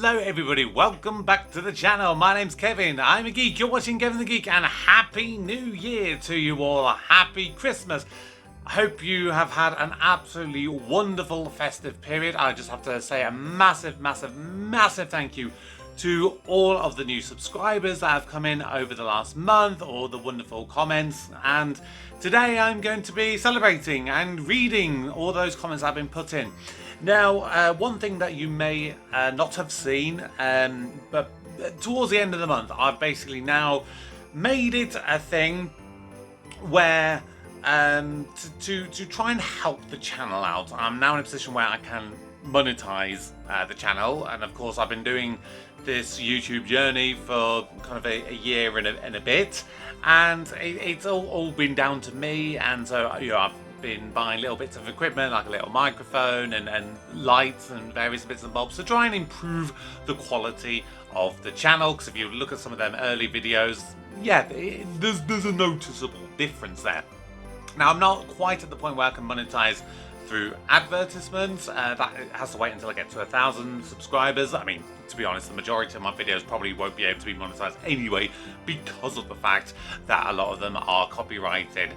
Hello everybody, welcome back to the channel. My name's Kevin, I'm a geek, you're watching Kevin the Geek, and Happy New Year to you all. Happy Christmas. I hope you have had an absolutely wonderful festive period. I just have to say a massive thank you to all of the new subscribers that have come in over the last month, all the wonderful comments, and today I'm going to be celebrating and reading all those comments that have been put in. Now, one thing that you may not have seen, but towards the end of the month, I've basically now made it a thing where to try and help the channel out. I'm now in a position where I can monetize the channel, and of course I've been doing this YouTube journey for kind of a year and a bit, and it's all been down to me. And so, you know, I've been buying little bits of equipment like a little microphone and lights and various bits and bobs to try and improve the quality of the channel, because if you look at some of them early videos, yeah, there's a noticeable difference there. Now, I'm not quite at the point where I can monetize through advertisements. That has to wait until I get to 1,000 subscribers. I mean, to be honest, the majority of my videos probably won't be able to be monetized anyway, because of the fact that a lot of them are copyrighted.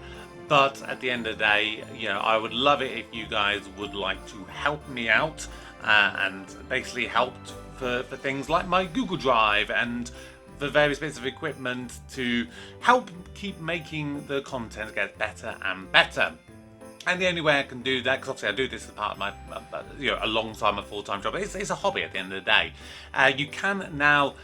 But at the end of the day, you know, I would love it if you guys would like to help me out and basically help for things like my Google Drive and the various bits of equipment to help keep making the content get better and better. And the only way I can do that, because obviously I do this as part of my, you know, alongside my full-time job, it's a hobby at the end of the day. You can now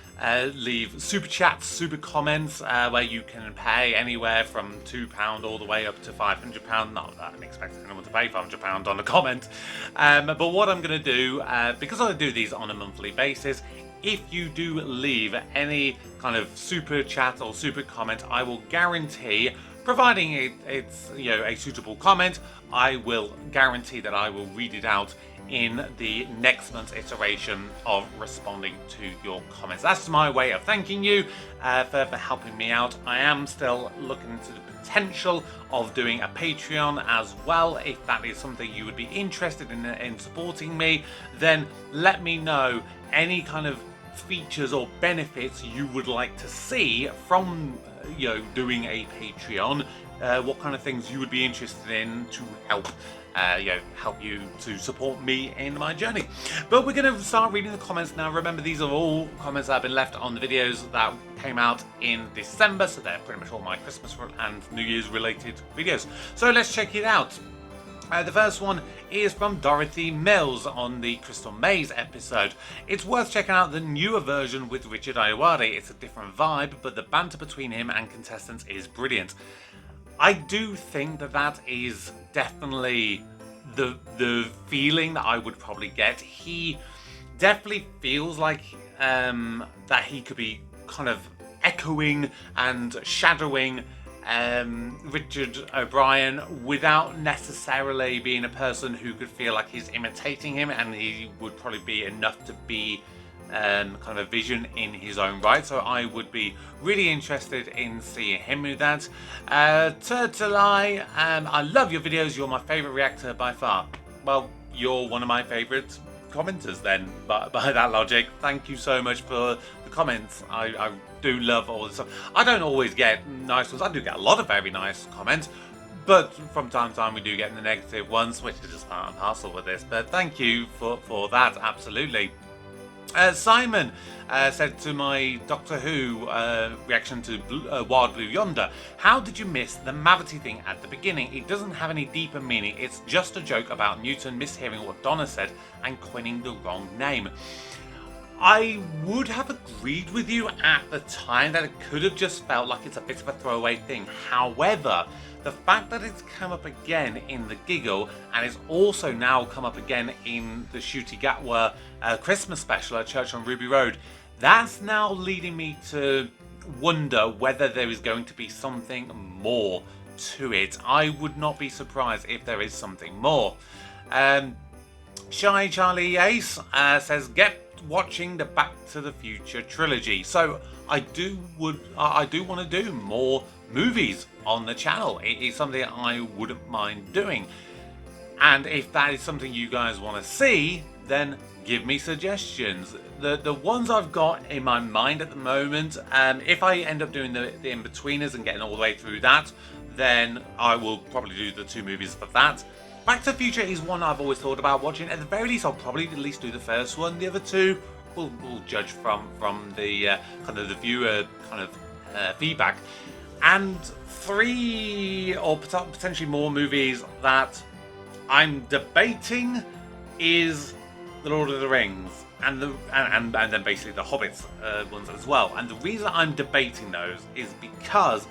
leave super chats, super comments, where you can pay anywhere from £2 all the way up to £500. Not that I'm expecting anyone to pay £500 on a comment. But what I'm going to do, because I do these on a monthly basis, if you do leave any kind of super chat or super comment, I will guarantee, providing it's you know, a suitable comment, I will guarantee that I will read it out in the next month's iteration of responding to your comments. That's my way of thanking you for helping me out. I am still looking into the potential of doing a Patreon as well. If that is something you would be interested in supporting me, then let me know any kind of features or benefits you would like to see from you know, doing a Patreon. What kind of things you would be interested in to help you know, help you to support me in my journey. But we're going to start reading the comments now. Remember, these are all comments that have been left on the videos that came out in December, so they're pretty much all my Christmas and New Year's related videos. So let's check it out. The first one is from Dorothy Mills on the Crystal Maze episode. It's worth checking out the newer version with Richard Ayoade. It's a different vibe, but the banter between him and contestants is brilliant. I do think that is definitely the feeling that I would probably get. He definitely feels like that he could be kind of echoing and shadowing Richard O'Brien without necessarily being a person who could feel like he's imitating him, and he would probably be enough to be kind of a vision in his own right. So I would be really interested in seeing him with that. Turtleye, I love your videos, you're my favourite reactor by far. Well, you're one of my favourite commenters then, by that logic. Thank you so much for the comments. I do love all this stuff. I don't always get nice ones. I do get a lot of very nice comments, but from time to time we do get the negative ones, which is just part and parcel with this. But thank you for that, absolutely. Simon said to my Doctor Who reaction to Wild Blue Yonder, how did you miss the Mavity thing at the beginning? It doesn't have any deeper meaning. It's just a joke about Newton mishearing what Donna said and coining the wrong name. I would have agreed with you at the time that it could have just felt like it's a bit of a throwaway thing. However, the fact that it's come up again in the Giggle, and it's also now come up again in the Ncuti Gatwa Christmas special at Church on Ruby Road, that's now leading me to wonder whether there is going to be something more to it. I would not be surprised if there is something more. Shy Charlie Ace says, get watching the Back to the Future trilogy. So I do want to do more movies on the channel. It is something I wouldn't mind doing, and if that is something you guys want to see, then give me suggestions. The ones I've got in my mind at the moment, if I end up doing the in-betweeners and getting all the way through that, then I will probably do the 2 movies for that. Back to the Future is one I've always thought about watching. At the very least, I'll probably at least do the first one. The other 2, we'll judge from the kind of the viewer kind of feedback. And 3 or potentially more movies that I'm debating is The Lord of the Rings and then basically the Hobbits ones as well. And the reason I'm debating those is because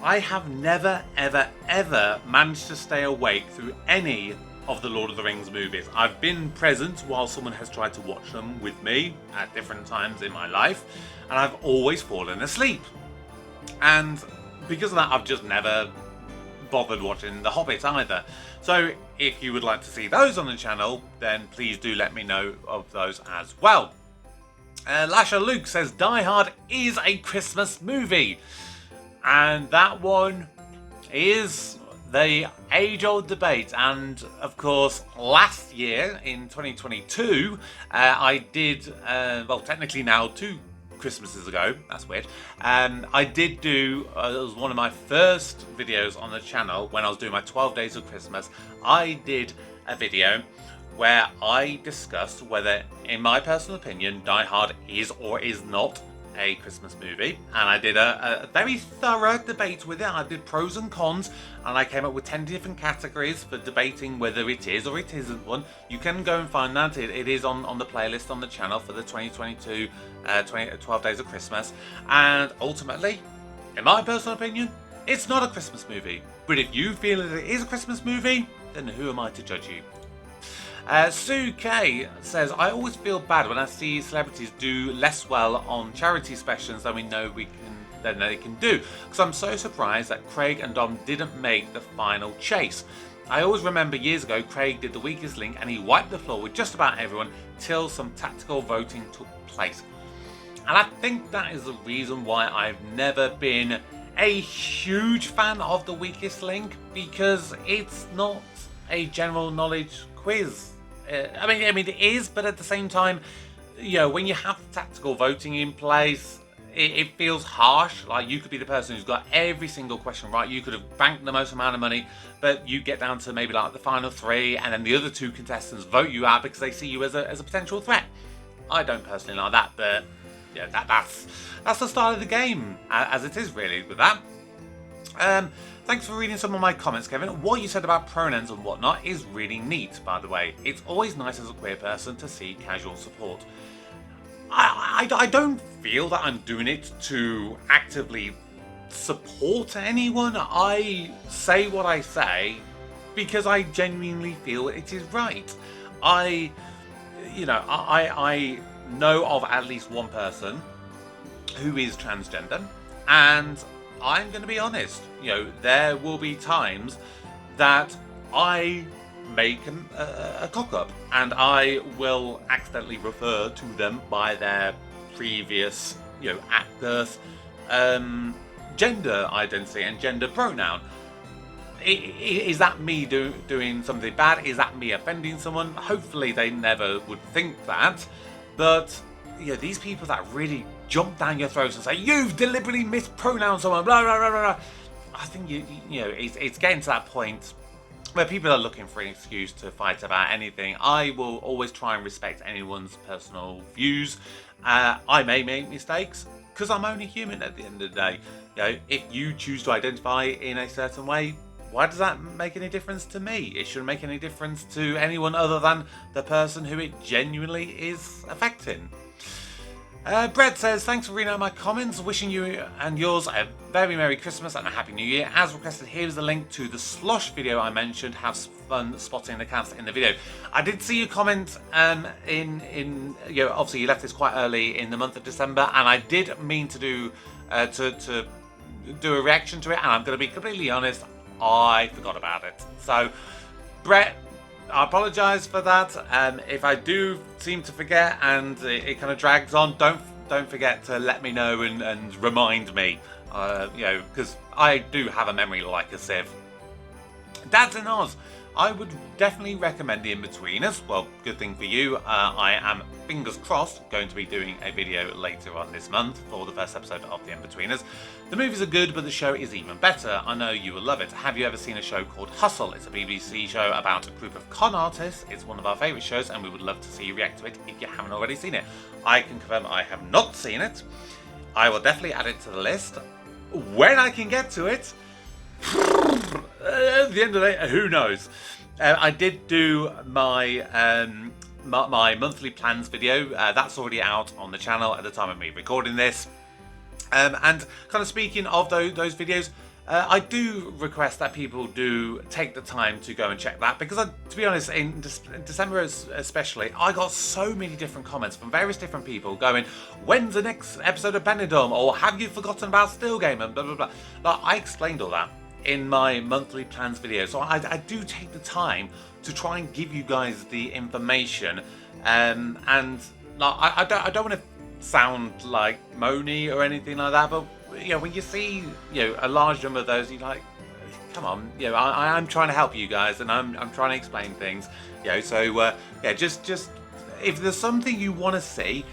I have never ever managed to stay awake through any of the Lord of the Rings movies. I've been present while someone has tried to watch them with me at different times in my life, and I've always fallen asleep. And because of that, I've just never bothered watching The Hobbit either. So if you would like to see those on the channel, then please do let me know of those as well. Lasher Luke says Die Hard is a Christmas movie. And that one is the age-old debate. And of course, last year in 2022, I did, well, technically now 2 Christmases ago, that's weird, I did do, it was one of my first videos on the channel when I was doing my 12 days of Christmas. I did a video where I discussed whether, in my personal opinion, Die Hard is or is not a Christmas movie, and I did a very thorough debate with it. I did pros and cons, and I came up with 10 different categories for debating whether it is or it isn't one. You can go and find that. It is on the playlist on the channel for the 2022 12 Days of Christmas. And ultimately, in my personal opinion, it's not a Christmas movie. But if you feel that it is a Christmas movie, then who am I to judge you? Sue K says, I always feel bad when I see celebrities do less well on charity specials than we know they can do, because I'm so surprised that Craig and Dom didn't make the final chase. I always remember years ago Craig did The Weakest Link and he wiped the floor with just about everyone till some tactical voting took place. And I think that is the reason why I've never been a huge fan of The Weakest Link, because it's not a general knowledge quiz. I mean, it is, but at the same time, you know, when you have tactical voting in place, it feels harsh. Like, you could be the person who's got every single question right. You could have banked the most amount of money, but you get down to maybe like the final 3, and then the other 2 contestants vote you out because they see you as a potential threat. I don't personally like that, but yeah, that's the style of the game, as it is really with that. Thanks for reading some of my comments, Kevin. What you said about pronouns and whatnot is really neat, by the way. It's always nice as a queer person to see casual support. I don't feel that I'm doing it to actively support anyone. I say what I say because I genuinely feel it is right. I know of at least one person who is transgender, and I'm going to be honest, you know, there will be times that I make a cock up and I will accidentally refer to them by their previous, you know, at birth gender identity and gender pronoun. Is that me doing something bad? Is that me offending someone? Hopefully they never would think that, but you know, these people that really jump down your throats and say you've deliberately mispronounced someone, blah blah blah blah. I think you know it's getting to that point where people are looking for an excuse to fight about anything. I will always try and respect anyone's personal views. I may make mistakes because I'm only human at the end of the day. You know, if you choose to identify in a certain way, why does that make any difference to me? It shouldn't make any difference to anyone other than the person who it genuinely is affecting. Brett says, thanks for reading out my comments. Wishing you and yours a very Merry Christmas and a Happy New Year. As requested, here's the link to the Slosh video I mentioned. Have fun spotting the cast in the video. I did see your comment in you know, obviously you left this quite early in the month of December, and I did mean to do to do a reaction to it, and I'm going to be completely honest, I forgot about it. So, Brett, I apologise for that. If I do seem to forget and it kind of drags on, don't forget to let me know and remind me. You know, because I do have a memory like a sieve. Dads in Oz. I would definitely recommend The Inbetweeners. Well, good thing for you, I am, fingers crossed, going to be doing a video later on this month for the first episode of The Inbetweeners. The movies are good, but the show is even better. I know you will love it. Have you ever seen a show called Hustle? It's a BBC show about a group of con artists. It's one of our favourite shows, and we would love to see you react to it if you haven't already seen it. I can confirm I have not seen it. I will definitely add it to the list. When I can get to it, at the end of the day, who knows? I did do my my monthly plans video. That's already out on the channel at the time of me recording this. And kind of speaking of those videos, I do request that people do take the time to go and check that, because to be honest, in December especially, I got so many different comments from various different people going, when's the next episode of Benidorm, or have you forgotten about Still Game, and blah blah blah. Like, I explained all that in my monthly plans video, so I do take the time to try and give you guys the information, and like, I don't want to sound like moany or anything like that, but you know, when you see, you know, a large number of those, you're like, come on, you know, I'm trying to help you guys, and I'm trying to explain things, you know, so yeah, just if there's something you want to see,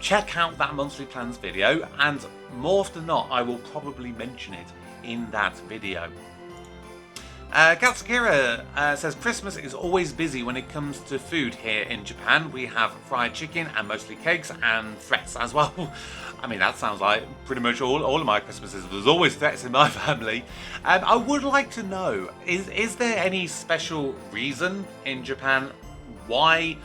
check out that monthly plans video, and more often than not, I will probably mention it in that video. Katsukira says Christmas is always busy when it comes to food here in Japan. We have fried chicken and mostly cakes and threats as well. I mean, that sounds like pretty much all of my Christmases. There's always threats in my family. I would like to know, is there any special reason in Japan why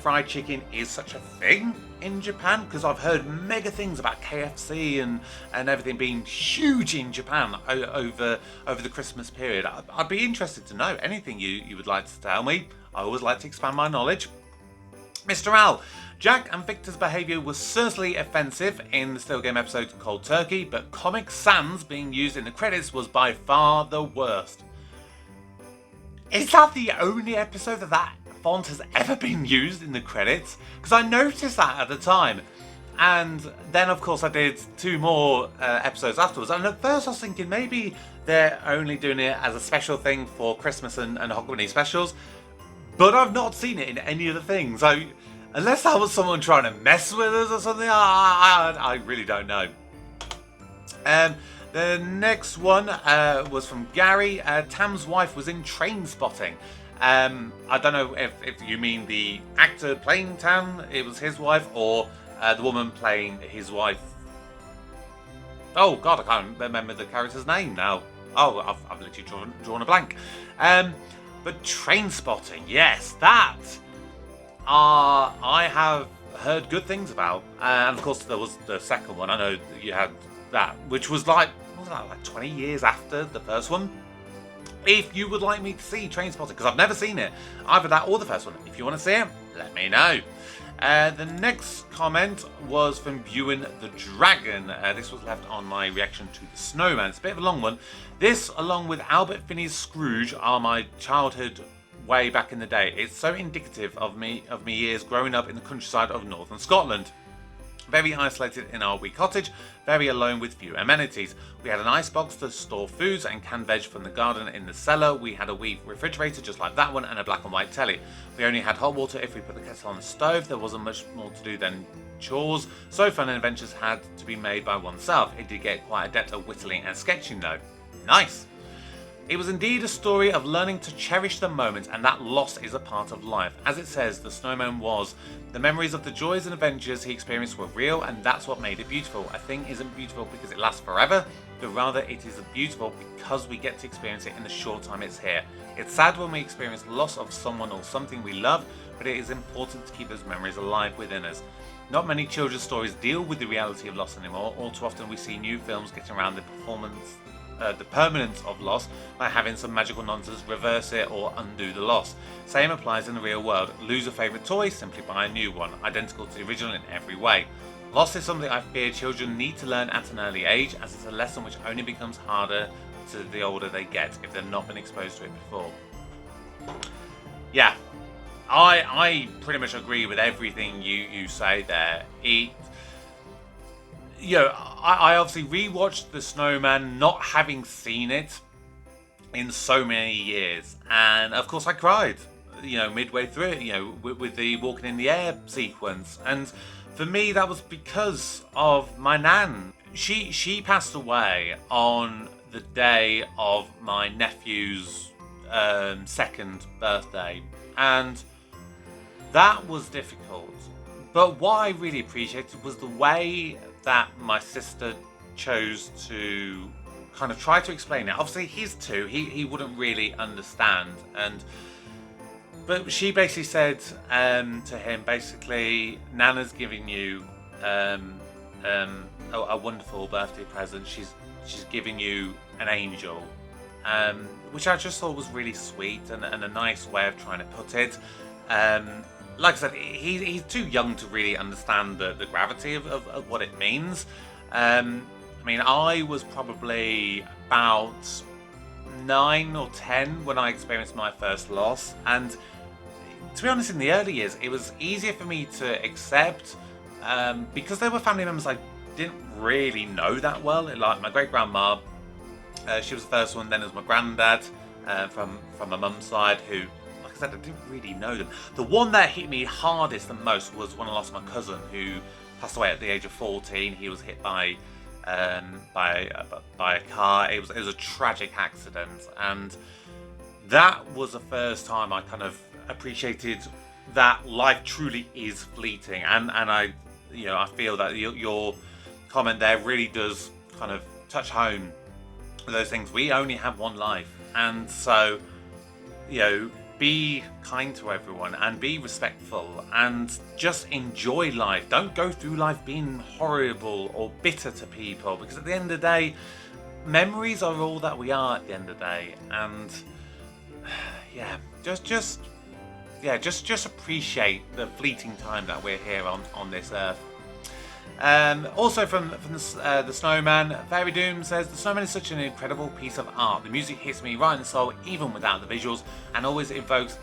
fried chicken is such a thing in Japan? Because I've heard mega things about KFC and everything being huge in Japan over the Christmas period. I'd be interested to know anything you would like to tell me. I always like to expand my knowledge. Mr. Al, Jack and Victor's behaviour was certainly offensive in the Still Game episode Cold Turkey, but Comic Sans being used in the credits was by far the worst. Is that the only episode that font has ever been used in the credits? Because I noticed that at the time, and then of course I did 2 more episodes afterwards, and at first I was thinking maybe they're only doing it as a special thing for Christmas and Hogwarts specials, but I've not seen it in any of the things, so unless that was someone trying to mess with us or something, I really don't know. The next one was from Gary. Tam's wife was in Train Spotting. I don't know if you mean the actor playing Tam, it was his wife, or the woman playing his wife. Oh god, I can't remember the character's name now. Oh, I've literally drawn a blank. But Train Spotting, yes, that I have heard good things about. And of course there was the second one, I know you had that, which was like, what was that, like 20 years after the first one? If you would like me to see Train Spotting, because I've never seen it, either that or the first one, if you want to see it, let me know. The next comment was from Ewan the Dragon. This was left on my reaction to The Snowman. It's a bit of a long one. This, along with Albert Finney's Scrooge, are my childhood way back in the day. It's so indicative of me years growing up in the countryside of northern Scotland. Very isolated in our wee cottage, very alone with few amenities. We had an icebox to store foods and canned veg from the garden in the cellar. We had a wee refrigerator just like that one and a black and white telly. We only had hot water if we put the kettle on the stove. There wasn't much more to do than chores, so fun and adventures had to be made by oneself. It did get quite adept at whittling and sketching though. Nice! It was indeed a story of learning to cherish the moment, and that loss is a part of life. As it says, the snowman was. The memories of the joys and adventures he experienced were real, and that's what made it beautiful. A thing isn't beautiful because it lasts forever, but rather it is beautiful because we get to experience it in the short time it's here. It's sad when we experience loss of someone or something we love, but it is important to keep those memories alive within us. Not many children's stories deal with the reality of loss anymore. All too often we see new films getting around the permanence of loss by having some magical nonsense reverse it or undo the loss. Same applies in the real world. Lose a favourite toy, simply buy a new one, identical to the original in every way. Loss is something I fear children need to learn at an early age, as it's a lesson which only becomes harder to the older they get if they've not been exposed to it before. Yeah, I pretty much agree with everything you say there. I obviously rewatched The Snowman, not having seen it in so many years. And of course I cried, midway through it, with the walking in the air sequence. And for me, that was because of my nan. She passed away on the day of my nephew's second birthday, and that was difficult. But what I really appreciated was the way that my sister chose to kind of try to explain it. Obviously, he's two; he wouldn't really understand, but she basically said to him, basically, Nana's giving you a wonderful birthday present. She's giving you an angel, which I just thought was really sweet and a nice way of trying to put it. Like I said, he's too young to really understand the gravity of what it means. I mean, I was probably about 9 or 10 when I experienced my first loss, and to be honest, in the early years, it was easier for me to accept because there were family members I didn't really know that well. Like my great grandma, she was the first one. Then there was my granddad from my mum's side, who, like I said, I didn't really know them. The one that hit me hardest and most was when I lost my cousin, who passed away at the age of 14. He was hit by a car. It was a tragic accident, and that was the first time I kind of appreciated that life truly is fleeting. And I feel that your comment there really does kind of touch home those things. We only have one life, and so be kind to everyone and be respectful and just enjoy life. Don't go through life being horrible or bitter to people, because at the end of the day, memories are all that we are at the end of the day. And just appreciate the fleeting time that we're here on this earth. Also from the Snowman, Fairy Doom says, the Snowman is such an incredible piece of art. The music hits me right in the soul even without the visuals, and always evokes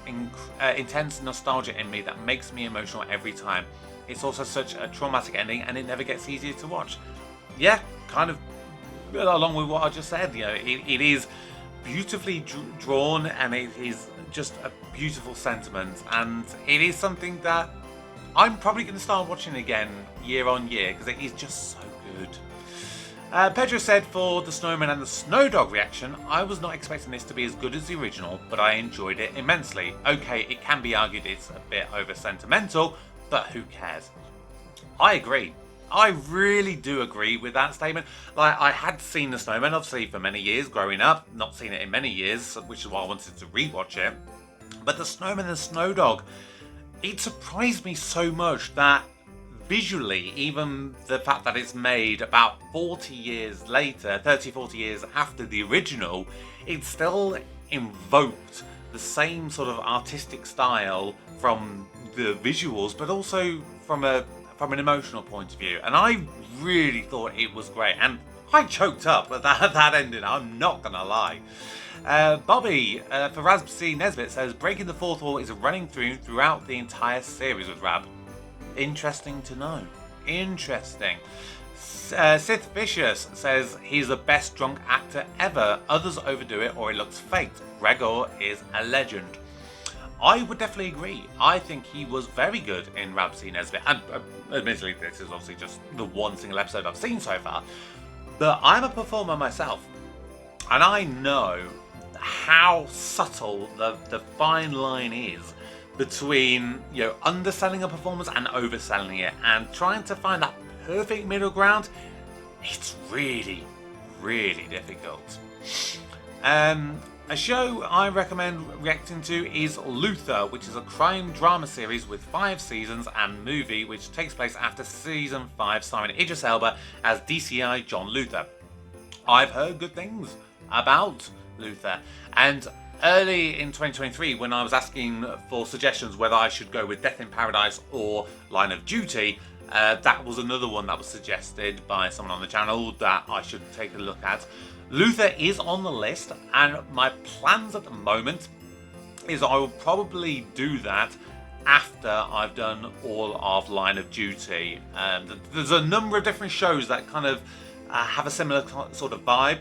intense nostalgia in me that makes me emotional every time. It's also such a traumatic ending, and it never gets easier to watch. Yeah, kind of along with what I just said. It is beautifully drawn, and it is just a beautiful sentiment, and it is something that I'm probably going to start watching again year on year, because it is just so good. Pedro said, for the Snowman and the Snow Dog reaction, I was not expecting this to be as good as the original, but I enjoyed it immensely. Okay, it can be argued it's a bit over sentimental, but who cares? I agree. I really do agree with that statement. Like, I had seen the Snowman obviously for many years growing up, not seen it in many years, which is why I wanted to rewatch it. But the Snowman and the Snow Dog, it surprised me so much that visually, even the fact that it's made about 40 years later, 30, 40 years after the original, it still invoked the same sort of artistic style from the visuals, but also from an emotional point of view. And I really thought it was great, and I choked up at that ending, I'm not gonna lie. Bobby for Raspberry Nesbitt says, breaking the fourth wall is running throughout the entire series with Rab. Interesting to know. Interesting. Sith Vicious says, he's the best drunk actor ever. Others overdo it or it looks fake. Gregor is a legend. I would definitely agree. I think he was very good in Raspberry Nesbitt. And admittedly, this is obviously just the one single episode I've seen so far. But I'm a performer myself, and I know how subtle the fine line is between underselling a performance and overselling it, and trying to find that perfect middle ground. It's really, really difficult. A show I recommend reacting to is Luther, which is a crime drama series with 5 seasons and movie which takes place after season 5, starring Idris Elba as DCI John Luther. I've heard good things about Luther, and early in 2023, when I was asking for suggestions whether I should go with Death in Paradise or Line of Duty, that was another one that was suggested by someone on the channel that I should take a look at. Luther is on the list, and my plans at the moment is I will probably do that after I've done all of Line of Duty. There's a number of different shows that kind of have a similar sort of vibe.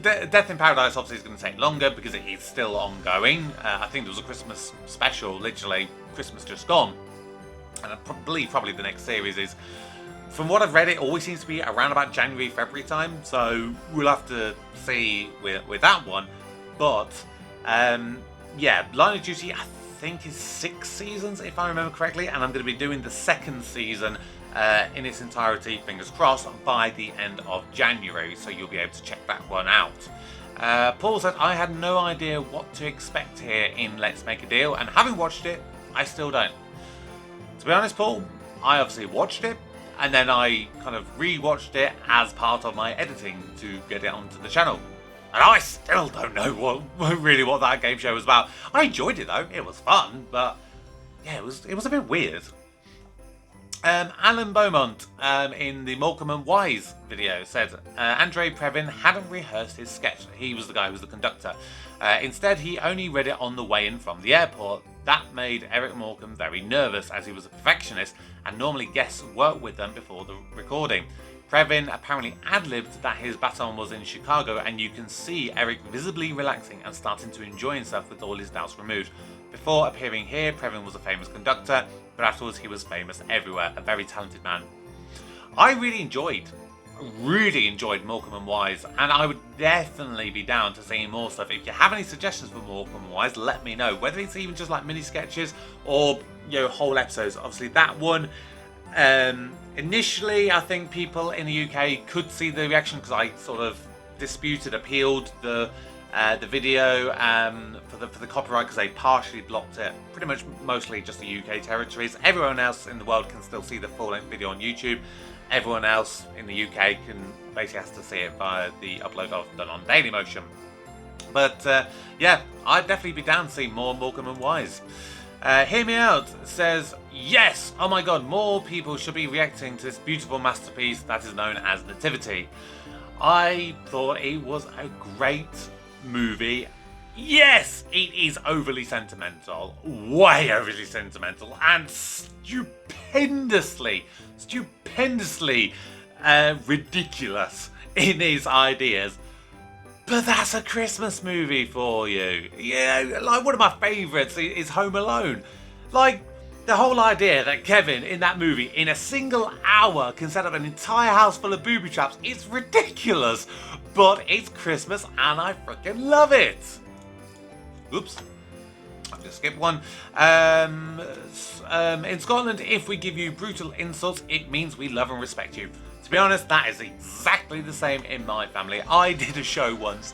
Death in Paradise obviously is going to take longer because it is still ongoing. I think there was a Christmas special, literally Christmas just gone, and I believe probably the next series is, from what I've read, it always seems to be around about January, February time. So we'll have to see with that one. But yeah, Line of Duty I think is 6 seasons if I remember correctly, and I'm going to be doing the 2nd season in its entirety, fingers crossed, by the end of January, so you'll be able to check that one out. Paul said, I had no idea what to expect here in Let's Make a Deal, and having watched it, I still don't. To be honest, Paul, I obviously watched it, and then I kind of re-watched it as part of my editing to get it onto the channel. And I still don't know what that game show was about. I enjoyed it though, it was fun, but yeah, it was a bit weird. Alan Beaumont in the Morecambe and Wise video said Andre Previn hadn't rehearsed his sketch. He was the guy who was the conductor. Instead, he only read it on the way in from the airport. That made Eric Morecambe very nervous, as he was a perfectionist and normally guests work with them before the recording. Previn apparently ad-libbed that his baton was in Chicago, and you can see Eric visibly relaxing and starting to enjoy himself with all his doubts removed. Before appearing here, Previn was a famous conductor, but afterwards he was famous everywhere, a very talented man. I really enjoyed Morecambe and Wise, and I would definitely be down to seeing more stuff. If you have any suggestions for Morecambe and Wise, let me know. Whether it's even just like mini sketches or whole episodes. Obviously that one, initially I think people in the UK could see the reaction because I sort of appealed the video for the copyright because they partially blocked it. Pretty much mostly just the UK territories. Everyone else in the world can still see the full-length video on YouTube. Everyone else in the UK can basically has to see it via the upload I've done on Dailymotion. But yeah, I'd definitely be down to see more Morecambe and Wise. Hear Me Out says, yes, oh my god, more people should be reacting to this beautiful masterpiece that is known as Nativity. I thought it was a great movie. Yes, it is overly sentimental, way overly sentimental, and stupendously ridiculous in his ideas. But that's a Christmas movie for you. Yeah, like one of my favourites is Home Alone. Like, the whole idea that Kevin in that movie, in a single hour, can set up an entire house full of booby traps, it's ridiculous. But it's Christmas and I freaking love it. Oops, I've just skipped one. In Scotland, if we give you brutal insults, it means we love and respect you. To be honest, that is exactly the same in my family. I did a show once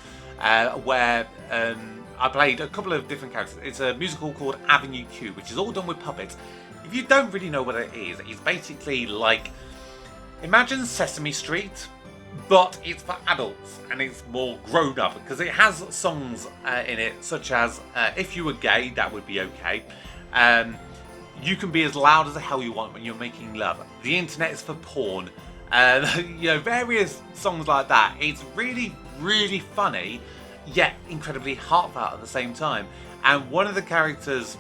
where I played a couple of different characters. It's a musical called Avenue Q, which is all done with puppets. If you don't really know what it is, it's basically like, imagine Sesame Street, but it's for adults and it's more grown up because it has songs in it such as if you were gay, that would be okay. You can be as loud as the hell you want when you're making love. The internet is for porn. Various songs like that. It's really, really funny, yet incredibly heartfelt at the same time. And one of the characters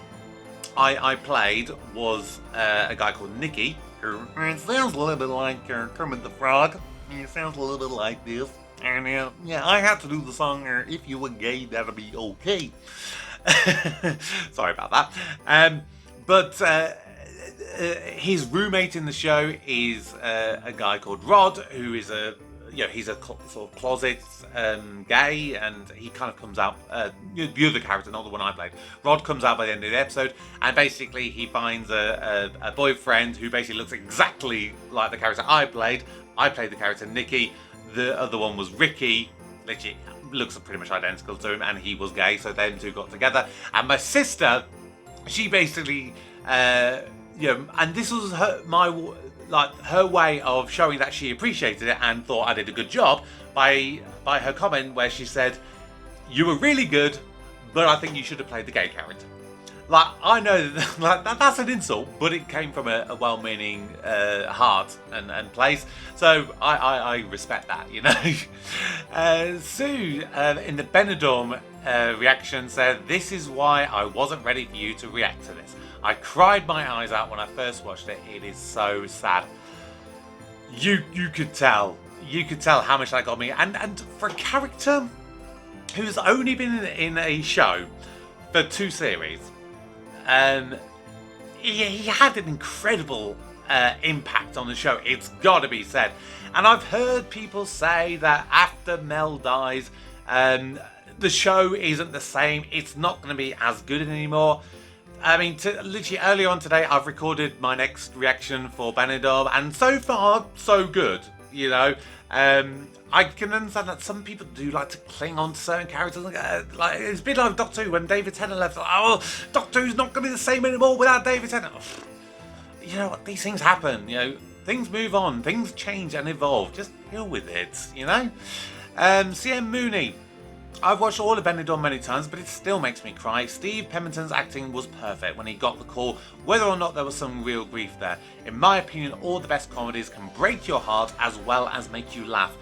I played was a guy called Nicky, who sounds a little bit like Kermit the Frog. It sounds a little bit like this. And yeah, I had to do the song, if you were gay, that'll be okay. Sorry about that. But his roommate in the show is a guy called Rod, who is he's a sort of closet gay, and he kind of comes out, the other character, not the one I played. Rod comes out by the end of the episode, and basically he finds a boyfriend who basically looks exactly like the character I played. I played the character Nicky, the other one was Ricky, literally looks pretty much identical to him, and he was gay, so them two got together. And my sister, she basically, and this was her way of showing that she appreciated it and thought I did a good job by her comment where she said, "You were really good, but I think you should have played the gay character." Like, I know that's an insult, but it came from a well-meaning heart and place, so I respect that, Sue in the Benidorm reaction said, "This is why I wasn't ready for you to react to this. I cried my eyes out when I first watched it. It is so sad." You could tell. you could tell how much that got me. And for a character who's only been in a show for 2 series, he had an incredible impact on the show. It's got to be said. And I've heard people say that after Mel dies, the show isn't the same. It's not going to be as good anymore. I mean, literally earlier on today, I've recorded my next reaction for Benidorm, and so far, so good, you know. I can understand that some people do like to cling on to certain characters. Like it's a bit like Doctor Who when David Tennant left. Like, oh, Doctor Who's not going to be the same anymore without David Tennant. You know what? These things happen, you know. Things move on. Things change and evolve. Just deal with it, you know. CM Mooney. I've watched all of Benidorm many times, but it still makes me cry. Steve Pemberton's acting was perfect when he got the call, whether or not there was some real grief there. In my opinion, all the best comedies can break your heart as well as make you laugh.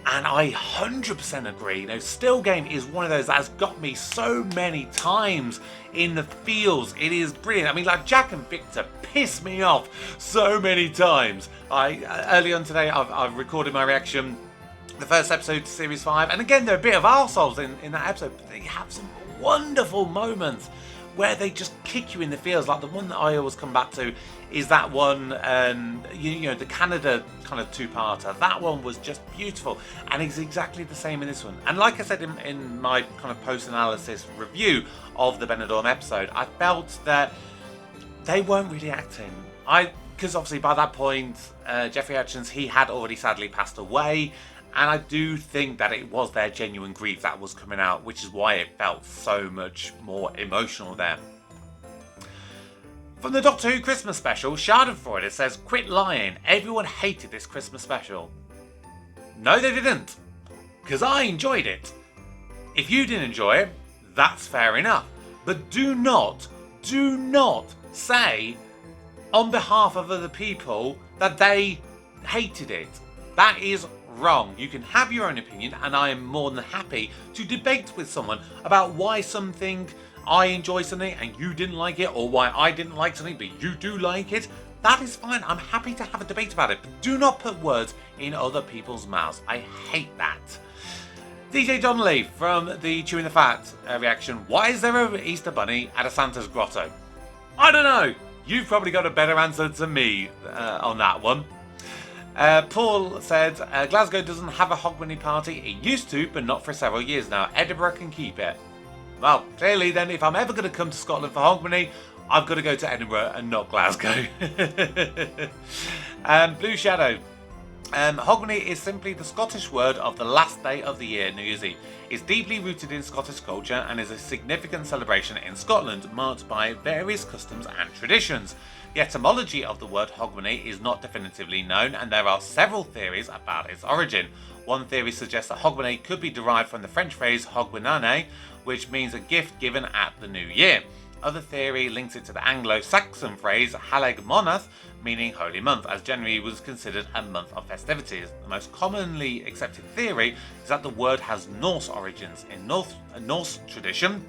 And I 100% agree. You know, Still Game is one of those that has got me so many times in the feels. It is brilliant. I mean, like Jack and Victor piss me off so many times. Early on today, I've recorded my reaction. The first episode to Series 5, and again, they're a bit of arseholes in that episode, but they have some wonderful moments where they just kick you in the feels. Like the one that I always come back to is that one, you know, the Canada kind of 2-parter. That one was just beautiful, and it's exactly the same in this one. And like I said in my kind of post-analysis review of the Benidorm episode, I felt that they weren't really acting. Because obviously by that point, Jeffrey Hutchins, he had already sadly passed away. And I do think that it was their genuine grief that was coming out, which is why it felt so much more emotional there. From the Doctor Who Christmas special, Schadenfreude, it says, "Quit lying, everyone hated this Christmas special." No, they didn't. Because I enjoyed it. If you didn't enjoy it, that's fair enough. But do not say on behalf of other people that they hated it. That is wrong. You can have your own opinion, and I am more than happy to debate with someone about why I enjoy something and you didn't like it, or why I didn't like something but you do like it. That is fine. I'm happy to have a debate about it, but do not put words in other people's mouths. I hate that. DJ Donnelly from the Chewing the Fat reaction. Why is there an Easter bunny at a Santa's grotto? I don't know. You've probably got a better answer than me on that one. Paul said, Glasgow doesn't have a Hogmanay party. It used to, but not for several years now. Edinburgh can keep it. Well, clearly then, if I'm ever going to come to Scotland for Hogmanay, I've got to go to Edinburgh and not Glasgow. Blue Shadow. Hogmanay is simply the Scottish word of the last day of the year, New Year's Eve. It's deeply rooted in Scottish culture and is a significant celebration in Scotland, marked by various customs and traditions. The etymology of the word Hogmanay is not definitively known, and there are several theories about its origin. One theory suggests that Hogmanay could be derived from the French phrase Hogmanay, which means a gift given at the new year. Other theory links it to the Anglo-Saxon phrase Haleg Monath, meaning holy month, as January was considered a month of festivities. The most commonly accepted theory is that the word has Norse origins. In Norse tradition,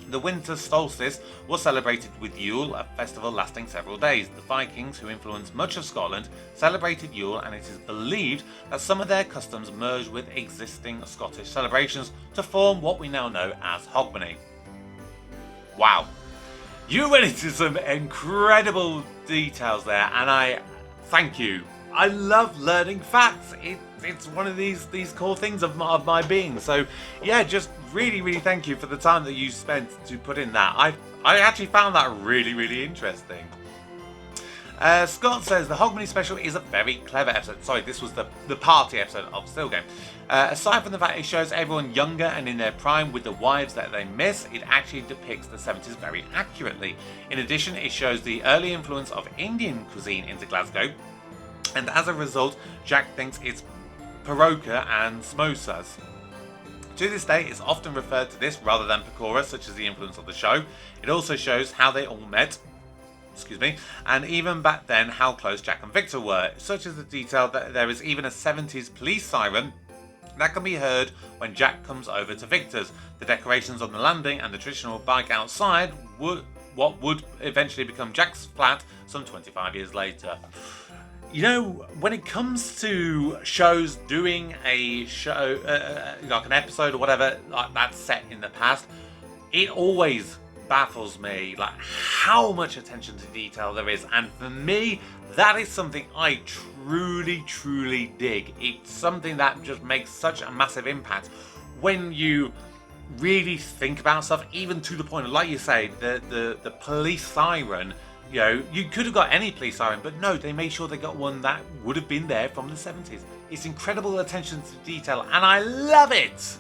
the winter solstice was celebrated with Yule, a festival lasting several days. The Vikings, who influenced much of Scotland, celebrated Yule, and it is believed that some of their customs merged with existing Scottish celebrations to form what we now know as Hogmanay. Wow. You went into some incredible details there, and I thank you. I love learning facts. It's one of these core things of my being. So yeah, just really thank you for the time that you spent to put in that. I actually found that really interesting. Scott says the Hogmanay special is a very clever episode. Sorry, this was the party episode of Still Game. Aside from the fact it shows everyone younger and in their prime with the wives that they miss, it actually depicts the 70s very accurately. In addition, it shows the early influence of Indian cuisine into Glasgow, and as a result, Jack thinks it's Paroka and Smosas. To this day, it's often referred to this rather than Pecora, such as the influence of the show. It also shows how they all met, and even back then how close Jack and Victor were, such as the detail that there is even a 70s police siren that can be heard when Jack comes over to Victor's. The decorations on the landing and the traditional bike outside what would eventually become Jack's flat some 25 years later. You know, when it comes to shows doing a show, like an episode or whatever, like that's set in the past, it always baffles me, like how much attention to detail there is. And for me, that is something I truly dig. It's something that just makes such a massive impact when you really think about stuff, even to the point of, like you say, the police siren. You know, you could have got any police siren, but no, they made sure they got one that would have been there from the 70s. It's incredible attention to detail, and I love it!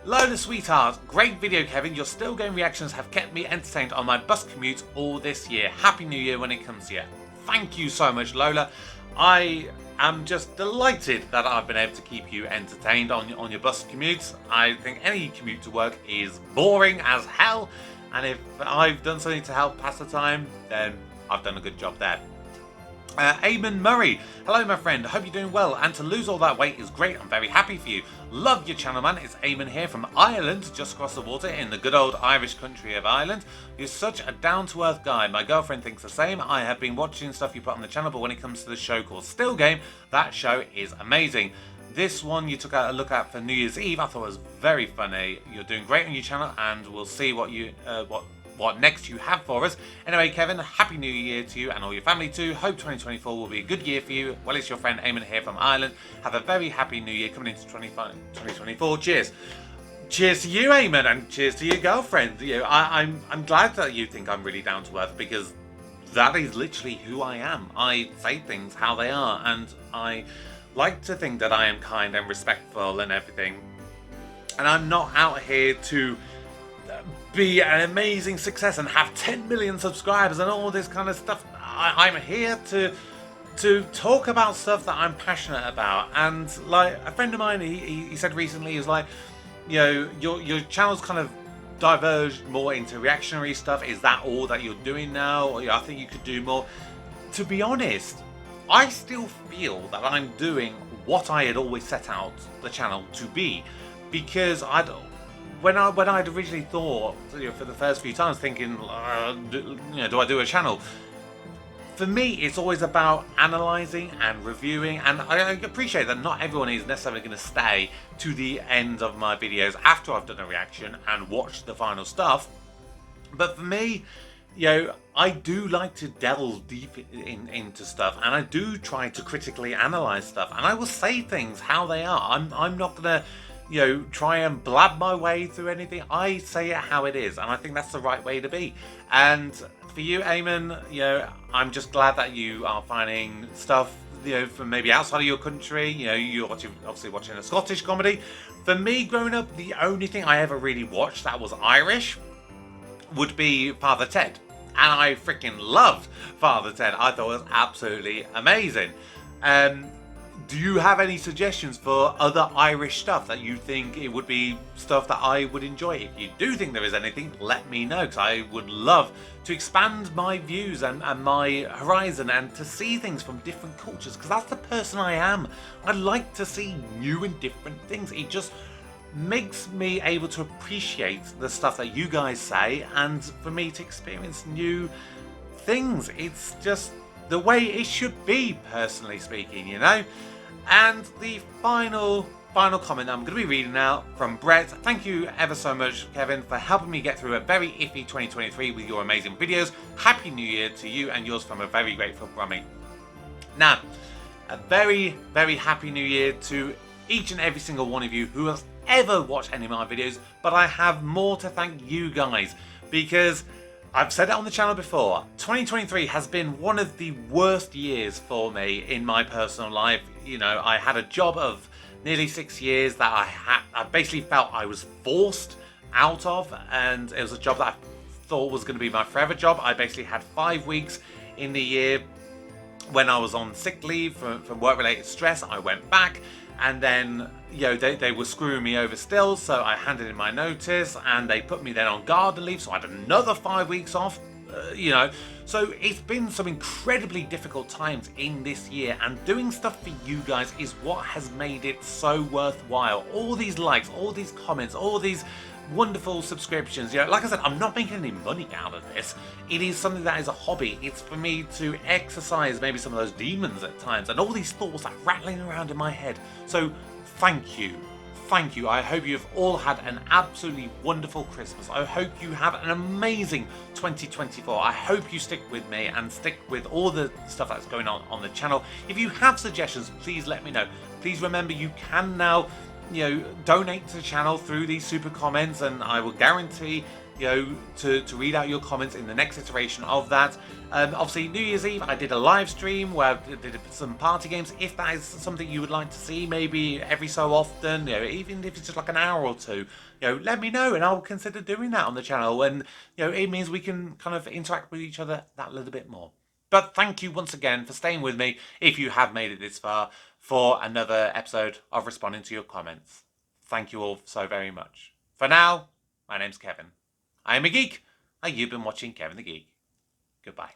Lola Sweetheart, great video, Kevin. Your still going reactions have kept me entertained on my bus commute all this year. Happy New Year when it comes to you. Thank you so much, Lola. I am just delighted that I've been able to keep you entertained on your bus commutes. I think any commute to work is boring as hell, and if I've done something to help pass the time, then I've done a good job there. Eamon Murray, hello my friend, hope you're doing well, and to lose all that weight is great. I'm very happy for you. Love your channel, man. It's Eamon here from Ireland, just across the water in the good old Irish country of Ireland. You're such a down-to-earth guy. My girlfriend thinks the same. I have been watching stuff you put on the channel, but when it comes to the show called Still Game, that show is amazing. This one you took a look at for New Year's Eve, I thought was very funny. You're doing great on your channel, and we'll see what you what next you have for us. Anyway, Kevin, Happy New Year to you and all your family too. Hope 2024 will be a good year for you. Well, it's your friend Eamon here from Ireland. Have a very happy New Year coming into 2024. Cheers. Cheers to you, Eamon, and cheers to your girlfriend. You know, I'm glad that you think I'm really down to earth, because that is literally who I am. I say things how they are, and I like to think that I am kind and respectful and everything. And I'm not out here to be an amazing success and have 10 million subscribers and all this kind of stuff. I'm here to talk about stuff that I'm passionate about. And like a friend of mine, he said recently, he was like, you know, your channel's kind of diverged more into reactionary stuff. Is that all that you're doing now? Or, I think you could do more. To be honest, I still feel that I'm doing what I had always set out the channel to be, because when I'd originally thought, you know, for the first few times, thinking, do I do a channel? For me, it's always about analysing and reviewing, and I appreciate that not everyone is necessarily going to stay to the end of my videos after I've done a reaction and watched the final stuff. But for me, you know, I do like to delve deep into stuff, and I do try to critically analyse stuff, and I will say things how they are. I'm not going to, you know, try and blab my way through anything. I say it how it is, and I think that's the right way to be. And for you, Eamon, you know, I'm just glad that you are finding stuff, you know, from maybe outside of your country. You know, you're obviously watching a Scottish comedy. For me, growing up, the only thing I ever really watched that was Irish would be Father Ted. And I freaking loved Father Ted. I thought it was absolutely amazing. Do you have any suggestions for other Irish stuff that you think it would be stuff that I would enjoy? If you do think there is anything, let me know, because I would love to expand my views and my horizon, and to see things from different cultures, because that's the person I am. I like to see new and different things. It just makes me able to appreciate the stuff that you guys say, and for me to experience new things. It's just the way it should be, personally speaking, you know. And the final comment I'm going to be reading now from Brett. Thank you ever so much, Kevin, for helping me get through a very iffy 2023 with your amazing videos. Happy New Year to you and yours from a very grateful Brummy. Now, a very happy New Year to each and every single one of you who has ever watched any of my videos, but I have more to thank you guys, because I've said it on the channel before, 2023 has been one of the worst years for me in my personal life. You know, I had a job of nearly 6 years that I basically felt I was forced out of, and it was a job that I thought was going to be my forever job. I basically had 5 weeks in the year when I was on sick leave from work-related stress. I went back, and then, you know, they were screwing me over still, so I handed in my notice, and they put me then on garden leave, so I had another 5 weeks off. So it's been some incredibly difficult times in this year, and doing stuff for you guys is what has made it so worthwhile. All these likes, all these comments, all these wonderful subscriptions. Like I said, I'm not making any money out of this. It is something that is a hobby. It's for me to exercise maybe some of those demons at times and all these thoughts that are rattling around in my head. So thank you. Thank you. I hope you've all had an absolutely wonderful Christmas. I hope you have an amazing 2024. I hope you stick with me and stick with all the stuff that's going on the channel. If you have suggestions, please let me know. Please remember, you can now donate to the channel through these super comments, and I will guarantee to read out your comments in the next iteration of that. Obviously, New Year's Eve, I did a live stream where I did some party games. If that is something you would like to see, maybe every so often, even if it's just like an hour or two, let me know and I'll consider doing that on the channel. And it means we can kind of interact with each other that little bit more. But thank you once again for staying with me, if you have made it this far, for another episode of responding to your comments. Thank you all so very much. For now, my name's Kevin. I am a geek, and you've been watching Kevin the Geek. Goodbye.